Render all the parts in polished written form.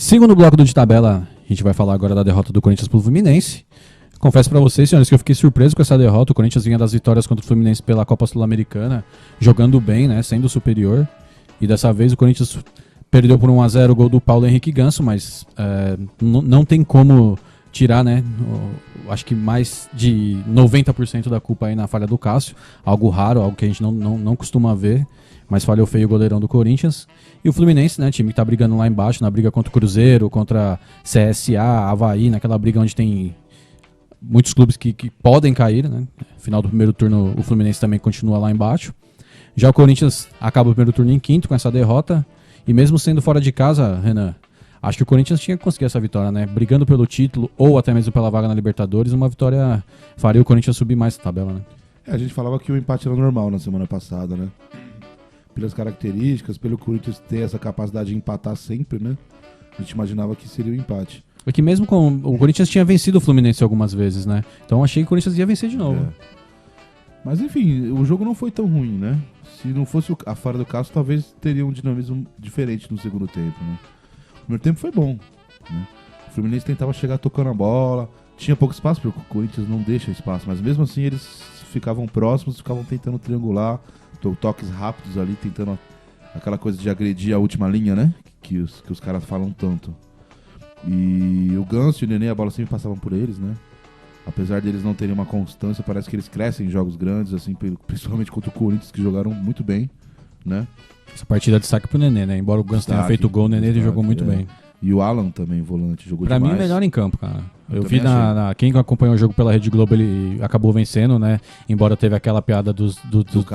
Segundo bloco de tabela, a gente vai falar agora da derrota do Corinthians pro Fluminense. Confesso pra vocês, senhores, que eu fiquei surpreso com essa derrota. O Corinthians vinha das vitórias contra o Fluminense pela Copa Sul-Americana, jogando bem, né, sendo superior. E dessa vez o Corinthians perdeu por 1-0 o gol do Paulo Henrique Ganso, mas não tem como tirar, né, acho que mais de 90% da culpa aí na falha do Cássio. Algo raro, algo que a gente não costuma ver. Mas falhou feio o goleirão do Corinthians. E o Fluminense, né, time que tá brigando lá embaixo, na briga contra o Cruzeiro, contra CSA, Avaí, naquela briga onde tem muitos clubes que podem cair, né. Final do primeiro turno o Fluminense também continua lá embaixo. Já o Corinthians acaba o primeiro turno em quinto com essa derrota. E mesmo sendo fora de casa, Renan, acho que o Corinthians tinha que conseguir essa vitória, né? Brigando pelo título ou até mesmo pela vaga na Libertadores, uma vitória faria o Corinthians subir mais na tabela, né? A gente falava que o empate era normal na semana passada, né? Pelas características, pelo Corinthians ter essa capacidade de empatar sempre, né? A gente imaginava que seria o empate. É que mesmo com o Corinthians tinha vencido o Fluminense algumas vezes, né? Então achei que o Corinthians ia vencer de novo. Mas enfim, o jogo não foi tão ruim, né? Se não fosse a falha do Cássio, talvez teria um dinamismo diferente no segundo tempo, né? O primeiro tempo foi bom, né? O Fluminense tentava chegar tocando a bola, tinha pouco espaço, porque o Corinthians não deixa espaço, mas mesmo assim eles ficavam próximos, ficavam tentando triangular, toques rápidos ali, tentando aquela coisa de agredir a última linha, né? Que os caras falam tanto. E o Ganso e o Nenê, a bola sempre passavam por eles, né? Apesar deles não terem uma constância, parece que eles crescem em jogos grandes, assim, principalmente contra o Corinthians, que jogaram muito bem, né? Essa partida destaque pro Nenê, né? Embora o Ganso tenha feito o gol, o Nenê ele jogou muito bem. E o Alan também, volante, jogou pra demais. Pra mim, melhor em campo, cara. Eu vi quem acompanhou o jogo pela Rede Globo, ele acabou vencendo, né? Embora teve aquela piada do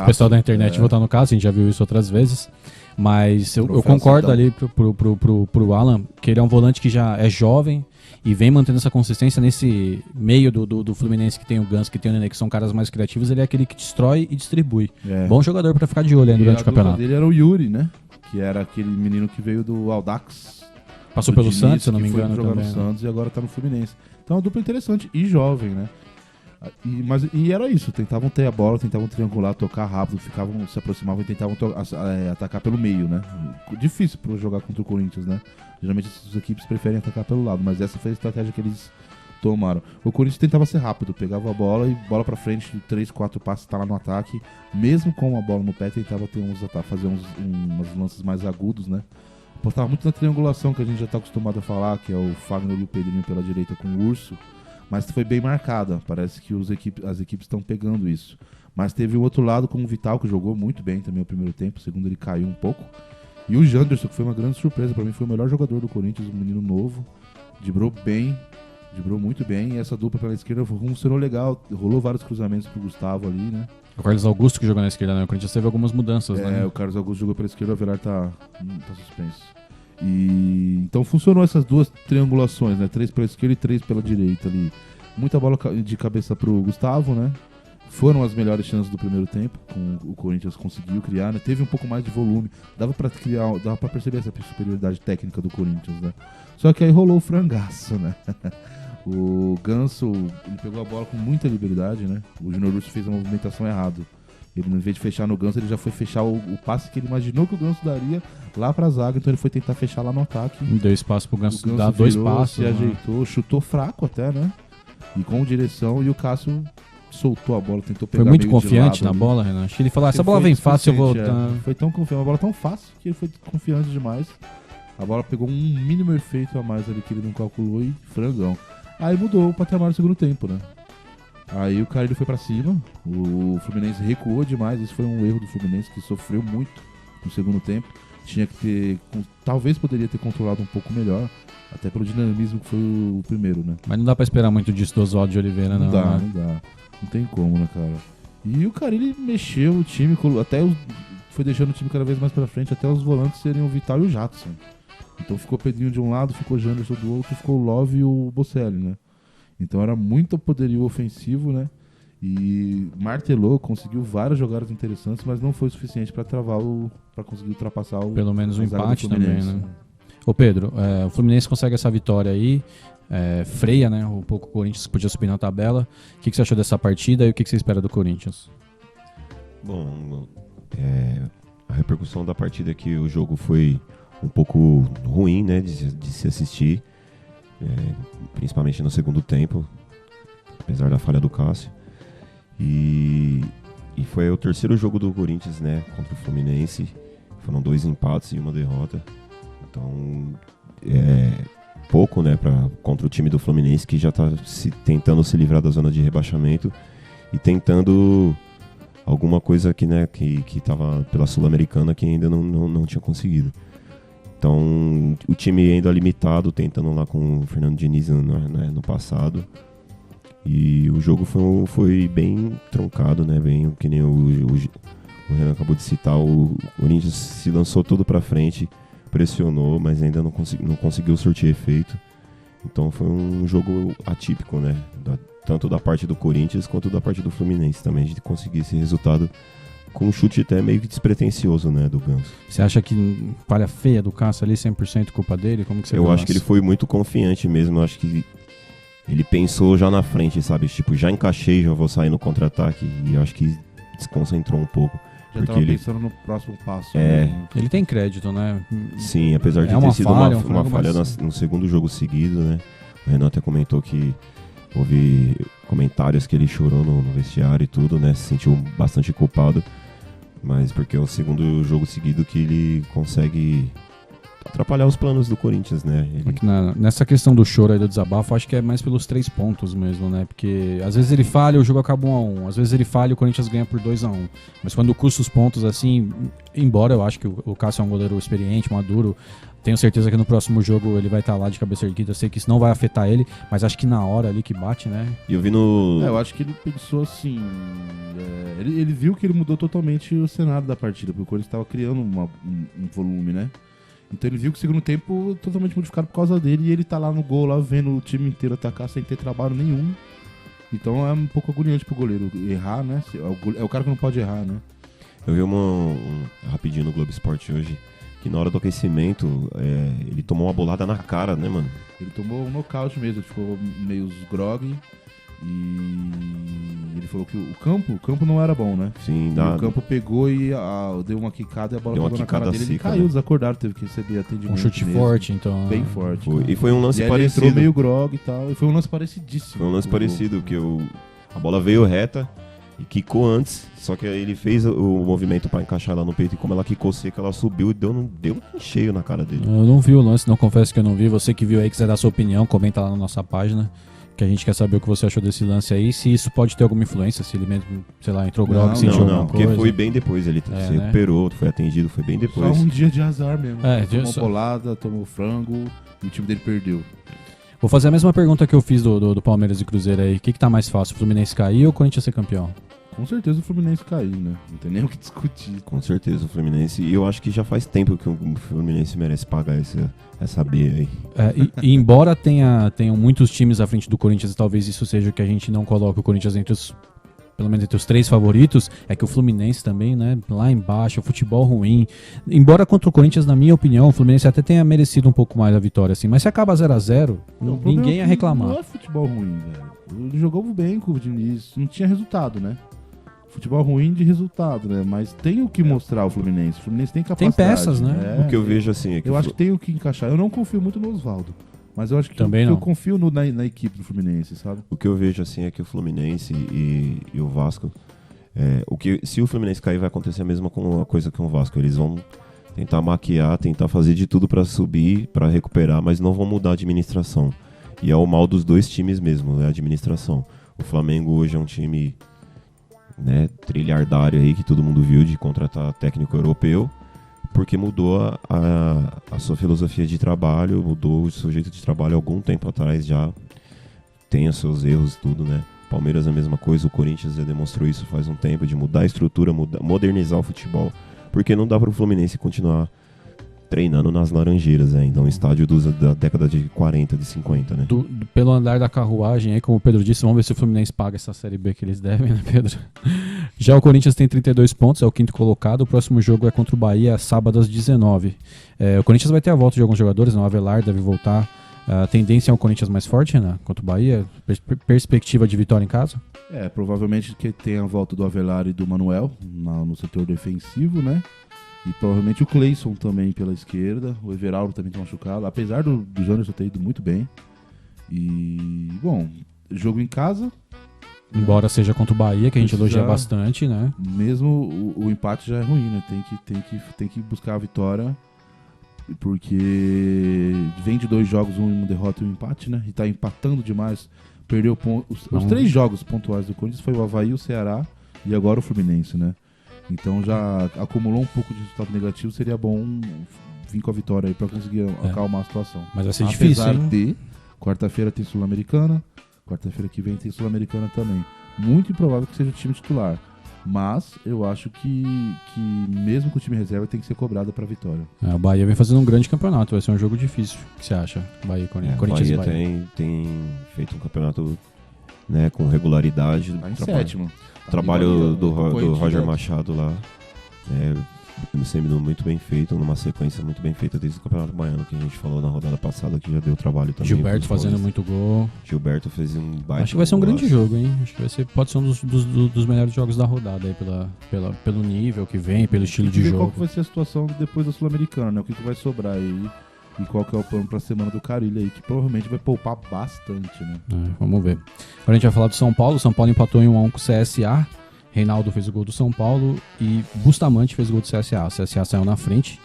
pessoal da internet votar no Cássio, a gente já viu isso outras vezes. Mas eu concordo ali pro Alan, que ele é um volante que já é jovem e vem mantendo essa consistência nesse meio do Fluminense, que tem o Ganso, que tem o Nenê, que são caras mais criativos. Ele é aquele que destrói e distribui. Bom jogador pra ficar de olho aí durante o campeonato. Ele era o Yuri, né? Que era aquele menino que veio do Audax. Passou pelo Santos, se eu não me engano. Foi jogar no Santos e agora tá no Fluminense. Então é uma dupla interessante e jovem, né? E era isso, tentavam ter a bola, tentavam triangular, tocar rápido, se aproximavam e tentavam atacar pelo meio, né? Difícil pra jogar contra o Corinthians, né? Geralmente as equipes preferem atacar pelo lado, mas essa foi a estratégia que eles tomaram. O Corinthians tentava ser rápido, pegava a bola e bola pra frente, 3, 4 passos, tá lá no ataque. Mesmo com a bola no pé, tentava fazer uns lances mais agudos, né? Apostava muito na triangulação, que a gente já tá acostumado a falar, que é o Fagner e o Pedrinho pela direita com o Urso. Mas foi bem marcada, parece que as equipes estão pegando isso. Mas teve o outro lado com o Vital, que jogou muito bem também o primeiro tempo, o segundo ele caiu um pouco. E o Janderson, que foi uma grande surpresa, pra mim foi o melhor jogador do Corinthians, um menino novo, driblou muito bem, e essa dupla pela esquerda funcionou legal, rolou vários cruzamentos pro Gustavo ali, né? O Carlos Augusto que jogou na esquerda, né? O Corinthians teve algumas mudanças, né? O Carlos Augusto jogou pela esquerda, o Avelar tá suspenso. E então funcionou essas duas triangulações, né? 3 pela esquerda e 3 pela direita ali. Muita bola de cabeça pro Gustavo, né? Foram as melhores chances do primeiro tempo, o Corinthians conseguiu criar, né? Teve um pouco mais de volume, dava pra perceber essa superioridade técnica do Corinthians, né? Só que aí rolou o frangaço, né? O Ganso, ele pegou a bola com muita liberdade, né? O Júnior Urso fez a movimentação errada. Ele, em vez de fechar no Ganso, ele já foi fechar o passe que ele imaginou que o Ganso daria lá pra zaga, então ele foi tentar fechar lá no ataque. Deu espaço pro Ganso dar 2 passos. Se ajeitou, chutou fraco até, né? E com direção, e o Cássio soltou a bola, tentou pegar. Foi muito confiante na bola, Renan. Acho que ele falou, essa bola vem fácil, eu vou... Foi tão confiante, uma bola tão fácil que ele foi confiante demais. A bola pegou um mínimo efeito a mais ali que ele não calculou e frangão. Aí mudou o patamar no segundo tempo, né? Aí o cara ele foi pra cima, o Fluminense recuou demais, esse foi um erro do Fluminense que sofreu muito no segundo tempo. Tinha que ter, talvez poderia ter controlado um pouco melhor, até pelo dinamismo que foi o primeiro, né? Mas não dá pra esperar muito disso do Oswaldo de Oliveira, não. Não dá. Não tem como, né, cara? E o cara, ele mexeu o time, foi deixando o time cada vez mais pra frente, até os volantes serem o Vital e o Jadson. Então ficou Pedrinho de um lado, ficou Janderson do outro, ficou o Love e o Bocelli, né? Então era muito poderio ofensivo, né? E martelou, conseguiu várias jogadas interessantes, mas não foi o suficiente pra conseguir ultrapassar pelo menos o empate também, né? Ô Pedro, o Fluminense consegue essa vitória aí, freia, né? Um pouco o Corinthians podia subir na tabela. O que você achou dessa partida e o que você espera do Corinthians? Bom, a repercussão da partida é que o jogo foi um pouco ruim, né, de se assistir, principalmente no segundo tempo, apesar da falha do Cássio. E foi o terceiro jogo do Corinthians, né, contra o Fluminense. Foram 2 empates e 1 derrota. Então, pouco, né, contra o time do Fluminense, que já está tentando se livrar da zona de rebaixamento e tentando alguma coisa aqui, né, que estava pela Sul-Americana, que ainda não tinha conseguido. Então, o time ainda limitado, tentando lá com o Fernando Diniz no passado. E o jogo foi bem truncado, né? Bem, que nem o Renan acabou de citar. O Corinthians se lançou todo pra frente, pressionou, mas ainda não conseguiu surtir efeito. Então foi um jogo atípico, né? Tanto da parte do Corinthians quanto da parte do Fluminense também, de conseguir esse resultado com um chute até meio que despretensioso, né, do Ganso. Você acha que falha feia do Cássio ali, 100% culpa dele? Como que você Eu acho que ele foi muito confiante mesmo. Eu acho que ele pensou já na frente, sabe? Tipo, já encaixei, já vou sair no contra-ataque. E eu acho que desconcentrou um pouco. Já porque tava ele pensando no próximo passo. Ele tem crédito, né? Sim, apesar de ter sido uma falha no segundo jogo seguido, né? O Renan até comentou que houve comentários que ele chorou no vestiário e tudo, né? Se sentiu bastante culpado. Mas porque é o segundo jogo seguido que ele consegue atrapalhar os planos do Corinthians, né? Nessa questão do choro aí, do desabafo, acho que é mais pelos 3 pontos mesmo, né? Porque às vezes ele falha, o jogo acaba 1-1. Às vezes ele falha, o Corinthians ganha por 2-1. Mas quando custa os pontos assim, embora eu acho que o Cássio é um goleiro experiente, maduro, tenho certeza que no próximo jogo ele vai estar lá de cabeça erguida. Eu sei que isso não vai afetar ele, mas acho que na hora ali que bate, né? E eu vi no... eu acho que ele pensou assim... Ele viu que ele mudou totalmente o cenário da partida, porque o Corinthians estava criando um volume, né? Então ele viu que o segundo tempo totalmente modificado por causa dele, e ele tá lá no gol, lá vendo o time inteiro atacar sem ter trabalho nenhum. Então é um pouco agoniante pro goleiro errar, né? É o cara que não pode errar, né? Eu vi rapidinho no Globo Esporte hoje, que na hora do aquecimento, ele tomou uma bolada na cara, né, mano? Ele tomou um nocaute mesmo, ele ficou meio grog. E ele falou que o campo não era bom, né? Sim, o campo pegou e deu uma quicada e a bola pegou na cara dele. Ele caiu, desacordado, teve que receber atendimento. Um chute mesmo, forte, então. Bem forte. E foi um lance parecido. Ele entrou meio grog e tal. E foi um lance parecidíssimo. Foi um lance parecido, que a bola veio reta e quicou antes. Só que ele fez o movimento pra encaixar lá no peito. E como ela quicou seca, ela subiu e deu um cheio na cara dele. Eu não vi o lance, não, confesso que eu não vi. Você que viu aí, quiser dar sua opinião, comenta lá na nossa página. Que a gente quer saber o que você achou desse lance aí, se isso pode ter alguma influência, se ele mesmo, sei lá, entrou grog, sentiu alguma coisa. Porque foi bem depois, ele se recuperou, foi atendido, foi bem depois. Só um dia de azar mesmo. Tomou bolada, tomou frango e o time dele perdeu. Vou fazer a mesma pergunta que eu fiz do Palmeiras e Cruzeiro aí. O que tá mais fácil, o Fluminense cair ou o Corinthians ser campeão? Com certeza o Fluminense cair, né? Não tem nem o que discutir. Com certeza o Fluminense. E eu acho que já faz tempo que o Fluminense merece pagar essa B aí. E embora tenham muitos times à frente do Corinthians, e talvez isso seja o que a gente não coloque o Corinthians pelo menos entre os 3 favoritos, é que o Fluminense também, né, lá embaixo, o futebol ruim. Embora contra o Corinthians, na minha opinião, o Fluminense até tenha merecido um pouco mais a vitória, assim. Mas se acaba 0-0, ninguém ia reclamar. Não é futebol ruim, velho. Ele jogou bem com o Diniz, não tinha resultado, né? Futebol ruim de resultado, né? Mas tem o que mostrar o Fluminense. O Fluminense tem capacidade. Tem peças, né? O que eu vejo assim é que... Eu acho que tem o que encaixar. Eu não confio muito no Oswaldo. Mas eu acho que também eu confio na equipe do Fluminense, sabe? O que eu vejo assim é que o Fluminense e o Vasco... se o Fluminense cair, vai acontecer a mesma coisa que o Vasco. Eles vão tentar maquiar, tentar fazer de tudo pra subir, pra recuperar, mas não vão mudar a administração. E é o mal dos 2 times mesmo, é a administração. O Flamengo hoje é um time... né, trilhardário aí que todo mundo viu de contratar técnico europeu, porque mudou a sua filosofia de trabalho, mudou o seu jeito de trabalho há algum tempo atrás já, tem os seus erros tudo, né? Palmeiras é a mesma coisa, o Corinthians já demonstrou isso faz um tempo, de mudar a estrutura, modernizar o futebol, porque não dá para o Fluminense continuar treinando nas Laranjeiras ainda, um estádio da década de 40, de 50, né? Pelo andar da carruagem, aí, como o Pedro disse, vamos ver se o Fluminense paga essa Série B que eles devem, né, Pedro? Já o Corinthians tem 32 pontos, é o 5º colocado, o próximo jogo é contra o Bahia, sábado às 19. O Corinthians vai ter a volta de alguns jogadores, o Avelar deve voltar. A tendência é um Corinthians mais forte, né, contra o Bahia? Perspectiva de vitória em casa? Provavelmente que tem a volta do Avelar e do Manuel no setor defensivo, né? E provavelmente o Cleison também pela esquerda. O Everaldo também tá machucado. Apesar do Janderson ter ido muito bem. E, bom, jogo em casa. Embora seja contra o Bahia, que a gente Precisa- elogia bastante, né? Mesmo o empate já é ruim, né? Tem que buscar a vitória. Porque vem de 2 jogos, uma derrota e um empate, né? E tá empatando demais. Perdeu os Não. 3 jogos pontuais do Corinthians foi o Avaí, o Ceará e agora o Fluminense, né? Então já acumulou um pouco de resultado negativo. Seria bom vir com a vitória aí pra conseguir acalmar a situação. Mas vai ser difícil, Apesar hein? de quarta-feira tem Sul-Americana, quarta-feira que vem tem Sul-Americana também. Muito improvável que seja o time titular. Mas eu acho que mesmo com o time reserva tem que ser cobrado pra vitória. O Bahia vem fazendo um grande campeonato, vai ser um jogo difícil. O que você acha? Bahia, O Corinthians e Bahia Bahia. tem feito um campeonato, né, com regularidade. Tá em sétimo. O trabalho do Corinthians Roger direto. Machado lá sendo muito bem feito, numa sequência muito bem feita desde o Campeonato Baiano, que a gente falou na rodada passada, que já deu trabalho também. Gilberto pros fazendo goleiros. muito gol. Gilberto fez um baita. Acho que vai ser um grande golaço. jogo, hein? Acho que pode ser um dos melhores jogos da rodada aí, pelo nível que vem, pelo estilo Tem que de ver qual jogo. que vai ser a situação depois da Sul-Americana, né? O que vai sobrar aí e qual que é o plano pra semana do Carille aí, que provavelmente vai poupar bastante, né? Vamos ver. Agora a gente vai falar do São Paulo. São Paulo empatou em 1-1 com o CSA. Reinaldo fez o gol do São Paulo e Bustamante fez o gol do CSA. O CSA saiu na frente.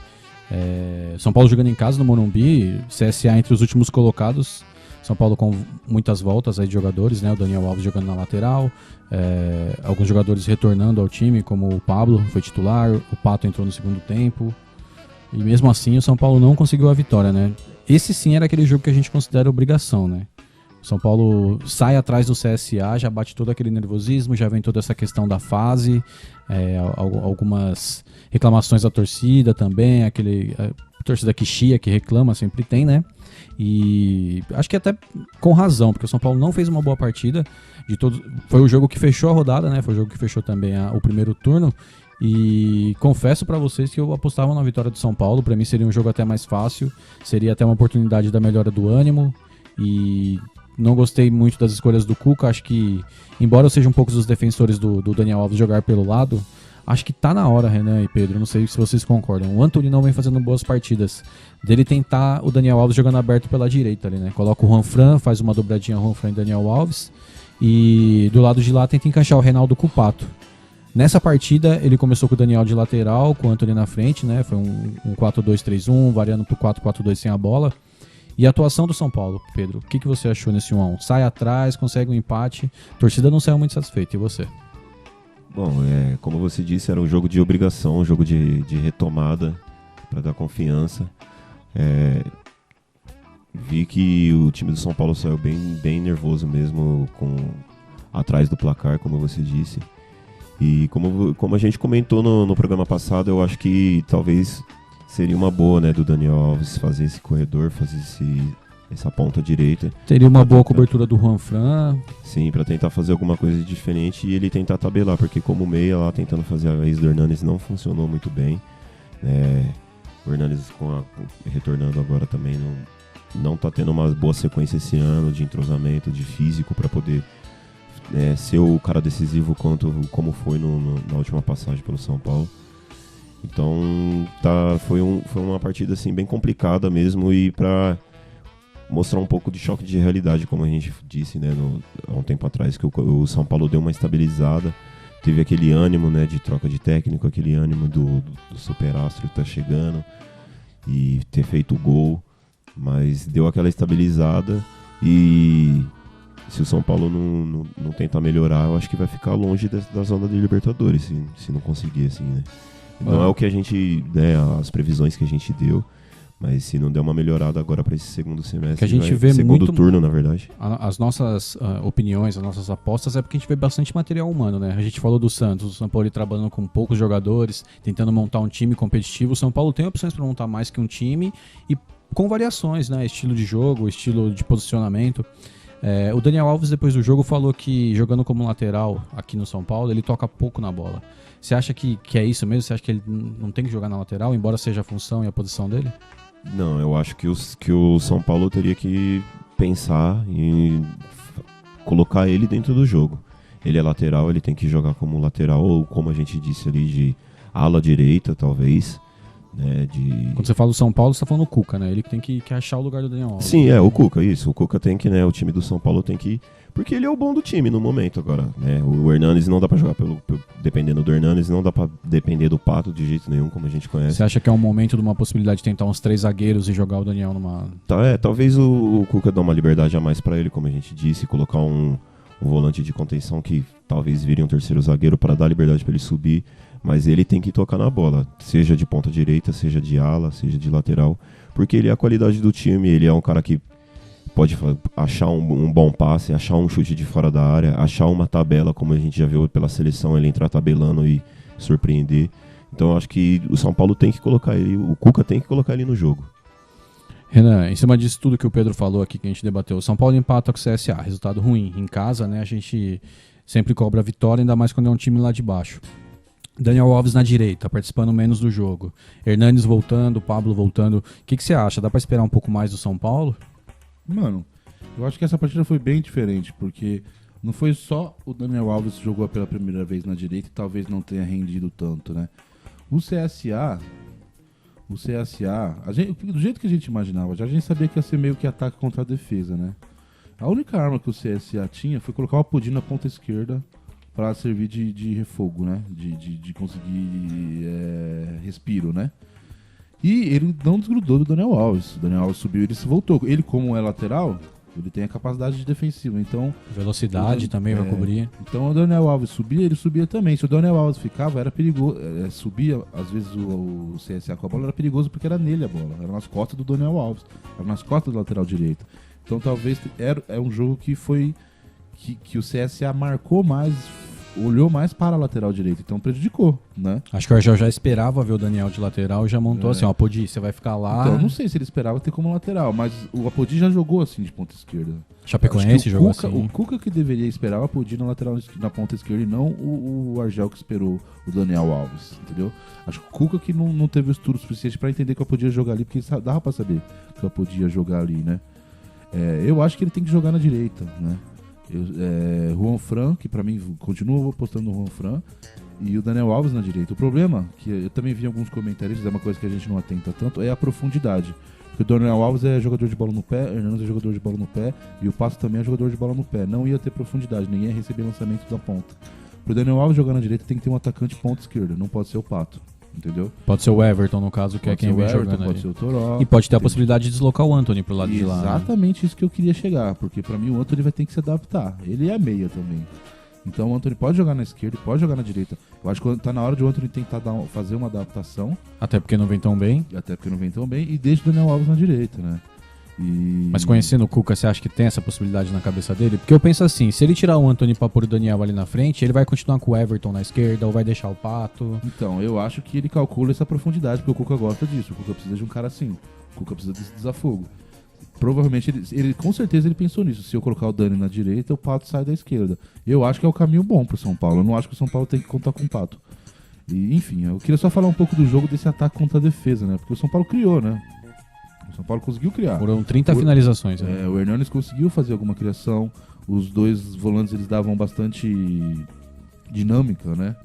São Paulo jogando em casa no Morumbi. CSA entre os últimos colocados. São Paulo com muitas voltas aí de jogadores, né? O Daniel Alves jogando na lateral. Alguns jogadores retornando ao time, como o Pablo foi titular. O Pato entrou no segundo tempo. E mesmo assim o São Paulo não conseguiu a vitória, né? Esse sim era aquele jogo que a gente considera obrigação, né? São Paulo sai atrás do CSA, já bate todo aquele nervosismo, já vem toda essa questão da fase, algumas reclamações da torcida também, a torcida que chia, que reclama, sempre tem, né? E acho que até com razão, porque o São Paulo não fez uma boa partida. Foi o jogo que fechou a rodada, né? Foi o jogo que fechou também o primeiro turno. E confesso pra vocês que eu apostava na vitória do São Paulo. Pra mim seria um jogo até mais fácil, seria até uma oportunidade da melhora do ânimo. E não gostei muito das escolhas do Cuca. Acho que, embora eu seja um pouco dos defensores do Daniel Alves jogar pelo lado, acho que tá na hora, Renan e Pedro, não sei se vocês concordam. O Antony não vem fazendo boas partidas. Dele tentar o Daniel Alves jogando aberto pela direita ali, né? Coloca o Juanfran, faz uma dobradinha Juanfran e Daniel Alves. E do lado de lá tenta encaixar o Reinaldo com o Pato. Nessa partida ele começou com o Daniel de lateral, com o Antony na frente, né? Foi um 4-2-3-1, variando pro 4-4-2 sem a bola. E a atuação do São Paulo, Pedro, o que você achou nesse 1-1? Sai atrás, consegue um empate, a torcida não saiu muito satisfeita, e você? Bom, como você disse, era um jogo de obrigação, um jogo de retomada para dar confiança. Vi que o time do São Paulo saiu bem nervoso mesmo, atrás do placar, como você disse. E como a gente comentou no programa passado, eu acho que talvez seria uma boa, né, do Daniel Alves fazer esse corredor, fazer essa ponta direita. Teria uma boa cobertura do Juanfran. Sim, para tentar fazer alguma coisa diferente e ele tentar tabelar, porque como meia lá tentando fazer a vez do Hernanes não funcionou muito bem. O Hernanes retornando agora também não tá tendo uma boa sequência esse ano de entrosamento, de físico para poder ser o cara decisivo como foi na última passagem pelo São Paulo. Então foi uma partida assim, bem complicada mesmo, e para mostrar um pouco de choque de realidade, como a gente disse, né, há um tempo atrás, que o São Paulo deu uma estabilizada, teve aquele ânimo, né, de troca de técnico, aquele ânimo do superastro que tá chegando e ter feito o gol, mas deu aquela estabilizada. E se o São Paulo não tentar melhorar, eu acho que vai ficar longe da zona de Libertadores, se não conseguir, assim, né. Não é o que a gente, né, as previsões que a gente deu, mas se não der uma melhorada agora para esse segundo semestre, que a gente vê segundo muito turno, na verdade. As nossas opiniões, as nossas apostas é porque a gente vê bastante material humano, né? A gente falou do Santos, o São Paulo trabalhando com poucos jogadores, tentando montar um time competitivo. O São Paulo tem opções para montar mais que um time e com variações, né? Estilo de jogo, estilo de posicionamento. O Daniel Alves, depois do jogo, falou que jogando como lateral aqui no São Paulo, ele toca pouco na bola. Você acha que é isso mesmo? Você acha que ele não tem que jogar na lateral, embora seja a função e a posição dele? Não, eu acho que o São Paulo teria que pensar em colocar ele dentro do jogo. Ele é lateral, ele tem que jogar como lateral, ou como a gente disse ali, de ala direita, talvez. né, Quando você fala do São Paulo, você tá falando do Cuca, né? Ele que tem que achar o lugar do Daniel Alves. Sim, o Cuca, isso. O Cuca tem que, né, o time do São Paulo tem que... Porque ele é o bom do time no momento agora, né? O Hernanes não dá pra jogar dependendo do Hernanes, não dá pra depender do Pato de jeito nenhum, como a gente conhece. Você acha que é um momento de uma possibilidade de tentar uns 3 zagueiros e jogar o Daniel numa... Talvez o Cuca dê uma liberdade a mais pra ele, como a gente disse, colocar um volante de contenção que talvez vire um terceiro zagueiro para dar liberdade pra ele subir, mas ele tem que tocar na bola, seja de ponta direita, seja de ala, seja de lateral, porque ele é a qualidade do time, ele é um cara que pode achar um bom passe, achar um chute de fora da área, achar uma tabela, como a gente já viu pela seleção, ele entrar tabelando e surpreender. Então eu acho que o São Paulo tem que colocar ele, o Cuca tem que colocar ele no jogo. Renan, em cima disso tudo que o Pedro falou aqui, que a gente debateu, o São Paulo empata com o CSA, resultado ruim. Em casa, né, a gente sempre cobra a vitória, ainda mais quando é um time lá de baixo. Daniel Alves na direita, participando menos do jogo. Hernanes voltando, Pablo voltando. O que você acha? Dá pra esperar um pouco mais do São Paulo? Mano, eu acho que essa partida foi bem diferente, porque não foi só o Daniel Alves que jogou pela primeira vez na direita e talvez não tenha rendido tanto, né? O CSA, do jeito que a gente imaginava, já a gente sabia que ia ser meio que ataque contra a defesa, né? A única arma que o CSA tinha foi colocar o Apodi na ponta esquerda para servir de refogo, né? De conseguir respiro, né? E ele não desgrudou do Daniel Alves. O Daniel Alves subiu e ele se voltou. Ele, como é lateral, ele tem a capacidade de defensiva, então... Velocidade também vai cobrir. Então o Daniel Alves subia, ele subia também. Se o Daniel Alves ficava, era perigoso. Subia, às vezes o CSA com a bola era perigoso porque era nele a bola. Era nas costas do Daniel Alves. Era nas costas do lateral direito. Então talvez é um jogo que foi... Que o CSA marcou mais... Olhou mais para a lateral direita, então prejudicou, né? Acho que o Argel já esperava ver o Daniel de lateral e já montou assim, ó, Apodi, você vai ficar lá. Então, eu não sei se ele esperava ter como lateral, mas o Apodi já jogou assim de ponta esquerda. Chapecoense jogou assim. O Cuca que deveria esperar o Apodi na lateral, na ponta esquerda e não o Argel que esperou o Daniel Alves, entendeu? Acho que o Cuca que não teve o estudo suficiente para entender que o Apodi ia jogar ali, porque dava para saber que o Apodi ia jogar ali, né? Eu acho que ele tem que jogar na direita, né? Juan Fran, que pra mim continua apostando no Juan Fran, e o Daniel Alves na direita. O problema, que eu também vi em alguns comentários, é uma coisa que a gente não atenta tanto, é a profundidade. Porque o Daniel Alves é jogador de bola no pé, o Hernandes é jogador de bola no pé, e o Passo também é jogador de bola no pé. Não ia ter profundidade, ninguém ia receber lançamento da ponta. Pro Daniel Alves jogar na direita tem que ter um atacante ponta esquerda, não pode ser o Pato. Entendeu? Pode ser o Everton, no caso, que pode é quem vem Everton, jogando pode ali. ser o Toró. E pode ter a possibilidade de deslocar o Antony pro lado de lá. Exatamente isso que eu queria chegar, porque pra mim o Antony vai ter que se adaptar. Ele é meia também. Então o Antony pode jogar na esquerda e pode jogar na direita. Eu acho que tá na hora de o Antony tentar fazer uma adaptação. Até porque não vem tão bem. E deixa o Daniel Alves na direita, né? Mas conhecendo o Cuca, você acha que tem essa possibilidade na cabeça dele? Porque eu penso assim, se ele tirar o Antony pra pôr o Daniel ali na frente, ele vai continuar com o Everton na esquerda ou vai deixar o Pato? Então, eu acho que ele calcula essa profundidade, porque o Cuca gosta disso. O Cuca precisa de um cara assim. O Cuca precisa desse desafogo. Provavelmente, ele com certeza ele pensou nisso. Se eu colocar o Dani na direita, o Pato sai da esquerda. Eu acho que é o caminho bom pro São Paulo. Eu não acho que o São Paulo tem que contar com o Pato. E, enfim, eu queria só falar um pouco do jogo desse ataque contra a defesa, né? Porque o São Paulo criou, né? O São Paulo conseguiu criar. Foram 30 finalizações. Né? O Hernanes conseguiu fazer alguma criação. Os dois volantes eles davam bastante dinâmica, né?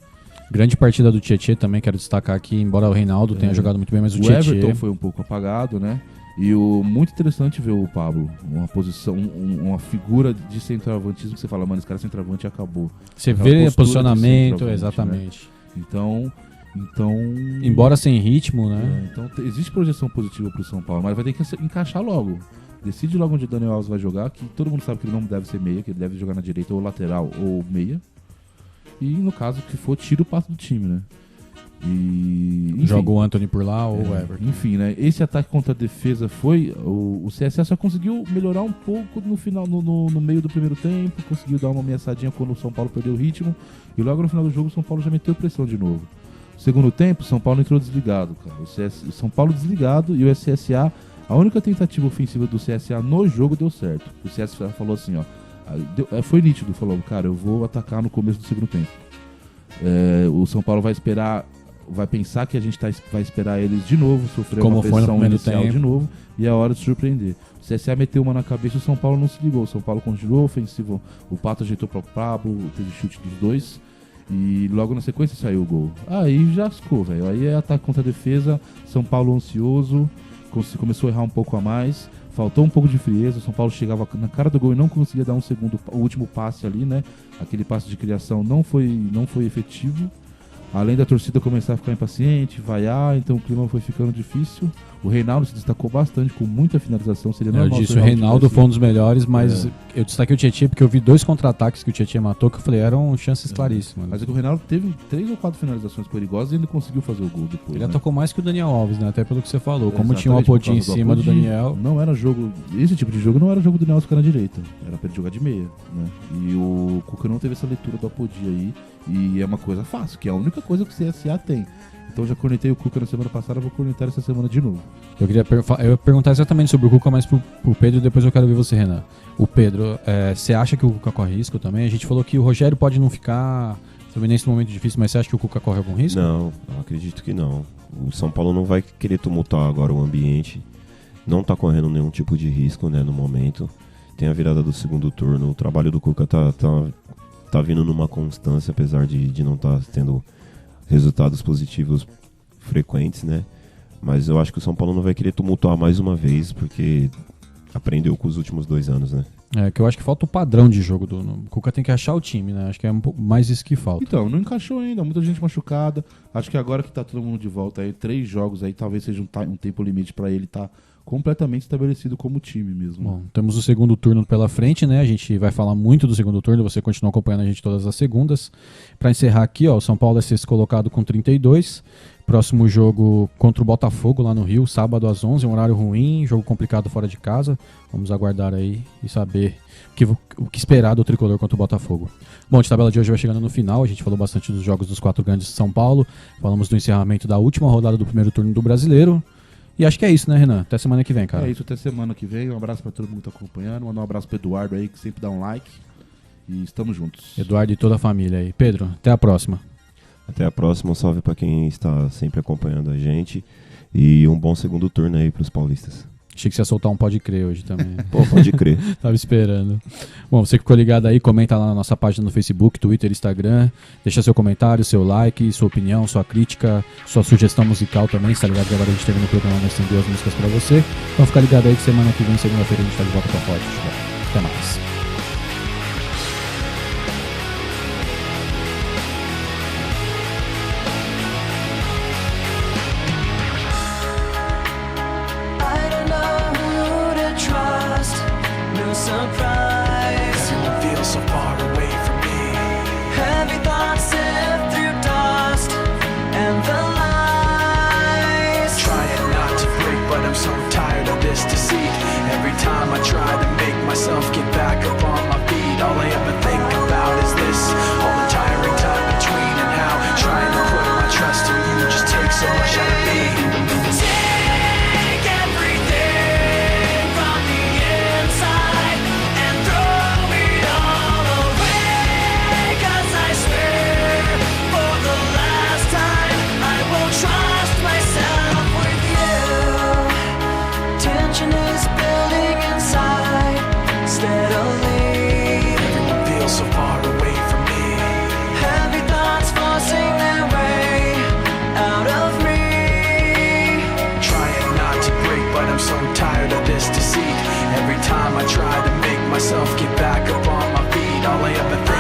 Grande partida do Tietê também, quero destacar aqui, embora o Reinaldo tenha jogado muito bem, mas o Tietê... Everton foi um pouco apagado, né? E muito interessante ver o Pablo, uma posição, uma figura de centroavantismo que você fala, mano, esse cara é centroavante e acabou. Você vê posicionamento, exatamente. Né? Então... Embora sem ritmo, né? Então existe projeção positiva pro São Paulo, mas vai ter que encaixar logo. Decide logo onde o Daniel Alves vai jogar, que todo mundo sabe que ele não deve ser meia, que ele deve jogar na direita ou lateral ou meia. E no caso que for, tira o passo do time, né? Enfim, joga o Antony por lá ou o Everton. Enfim, né? Esse ataque contra a defesa foi... O CSA só conseguiu melhorar um pouco no final, no meio do primeiro tempo, conseguiu dar uma ameaçadinha quando o São Paulo perdeu o ritmo, e logo no final do jogo o São Paulo já meteu pressão de novo. Segundo tempo, o São Paulo entrou desligado, cara. O São Paulo desligado e o CSA... A única tentativa ofensiva do CSA no jogo deu certo. O CSA falou assim, ó... Foi nítido, falou, cara, eu vou atacar no começo do segundo tempo. O São Paulo vai esperar... Vai pensar que a gente vai esperar eles de novo, sofrer como uma pressão inicial tempo. de novo, e é a hora de surpreender. O CSA meteu uma na cabeça e o São Paulo não se ligou. O São Paulo continuou ofensivo, o Pato ajeitou para o Pablo, teve chute dos dois, E logo na sequência saiu o gol. Aí já ficou, velho. Aí é ataque contra a defesa, São Paulo ansioso, começou a errar um pouco a mais, faltou um pouco de frieza, São Paulo chegava na cara do gol e não conseguia dar o último passe ali, né? Aquele passe de criação não foi efetivo. Além da torcida começar a ficar impaciente, vaiar, então o clima foi ficando difícil. O Reinaldo se destacou bastante, com muita finalização. Seria normal. Eu disse, o Reinaldo foi um dos melhores, mas eu destaquei o Tietchan porque eu vi 2 contra-ataques que o Tietchan matou, que eu falei, eram chances claríssimas. Mas é que o Reinaldo teve 3 ou 4 finalizações perigosas e ele conseguiu fazer o gol depois. Ele né? atacou mais que o Daniel Alves, né? Até pelo que você falou. Como Exatamente, tinha o Apodi em por causa cima do Apodi, Daniel. Não era jogo. Esse tipo de jogo não era jogo do Daniel ficar na direita. Era pra ele jogar de meia, né? E o Cuca não teve essa leitura do Apodi aí. E é uma coisa fácil, que é a única coisa que o CSA tem. Então já cornetei o Cuca na semana passada, vou cornetar essa semana de novo. Eu ia perguntar exatamente sobre o Cuca, mas pro Pedro, depois eu quero ver você, Renan. O Pedro, você acha que o Cuca corre risco também? A gente falou que o Rogério pode não ficar nesse momento difícil, mas você acha que o Cuca corre algum risco? Não, eu acredito que não. O São Paulo não vai querer tumultuar agora o ambiente. Não tá correndo nenhum tipo de risco, né, no momento. Tem a virada do segundo turno. O trabalho do Cuca tá vindo numa constância, apesar de não estar tendo resultados positivos frequentes, né? Mas eu acho que o São Paulo não vai querer tumultuar mais uma vez, porque aprendeu com os últimos 2 anos, né? Que eu acho que falta o padrão de jogo o Cuca tem que achar o time, né? Acho que é um pouco mais isso que falta. Então, não encaixou ainda, muita gente machucada. Acho que agora que tá todo mundo de volta aí, 3 jogos aí, talvez seja um tempo limite pra ele tá completamente estabelecido como time mesmo. Bom, temos o segundo turno pela frente, né? A gente vai falar muito do segundo turno, você continua acompanhando a gente todas as segundas. Pra encerrar aqui, ó, o São Paulo é sexto colocado com 32. Próximo jogo contra o Botafogo lá no Rio, sábado às 11, um horário ruim, jogo complicado fora de casa. Vamos aguardar aí e saber o que esperar do tricolor contra o Botafogo. Bom, a tabela de hoje vai chegando no final, a gente falou bastante dos jogos dos 4 grandes de São Paulo, falamos do encerramento da última rodada do primeiro turno do Brasileiro. E acho que é isso, né, Renan? Até semana que vem, cara. É isso, até semana que vem. Um abraço pra todo mundo que tá acompanhando. Mandar um abraço pro Eduardo aí, que sempre dá um like. E estamos juntos. Eduardo e toda a família aí. Pedro, até a próxima. Até a próxima. Um salve pra quem está sempre acompanhando a gente. E um bom segundo turno aí pros paulistas. Achei que você ia soltar um pode crer hoje também. Pô, pode crer. Tava esperando. Bom, você que ficou ligado aí, comenta lá na nossa página no Facebook, Twitter, Instagram. Deixa seu comentário, seu like, sua opinião, sua crítica, sua sugestão musical também. Tá ligado que agora a gente termina o programa, mas tem 2 músicas pra você. Então fica ligado aí que semana que vem, segunda-feira, a gente tá de volta com a Pode Futebol. Até mais. Surprise, everyone feels so far away from me. Heavy thoughts sift through dust and the lies. Trying not to break, but I'm so tired of this deceit. Every time I try to make myself get back up on my feet, all I ever think about is this. All the tiring time between and how trying to put my trust in you just takes so much out of me. Take everything from the inside and throw it all away, 'cause I swear for the last time I will trust myself with you. Tension is building inside steadily. Everyone feels so far away from me. Heavy thoughts forcing their way out of me. Trying not to break, but I'm so tired of this deceit. Every time I try to make myself get back up on my feet, all I ever think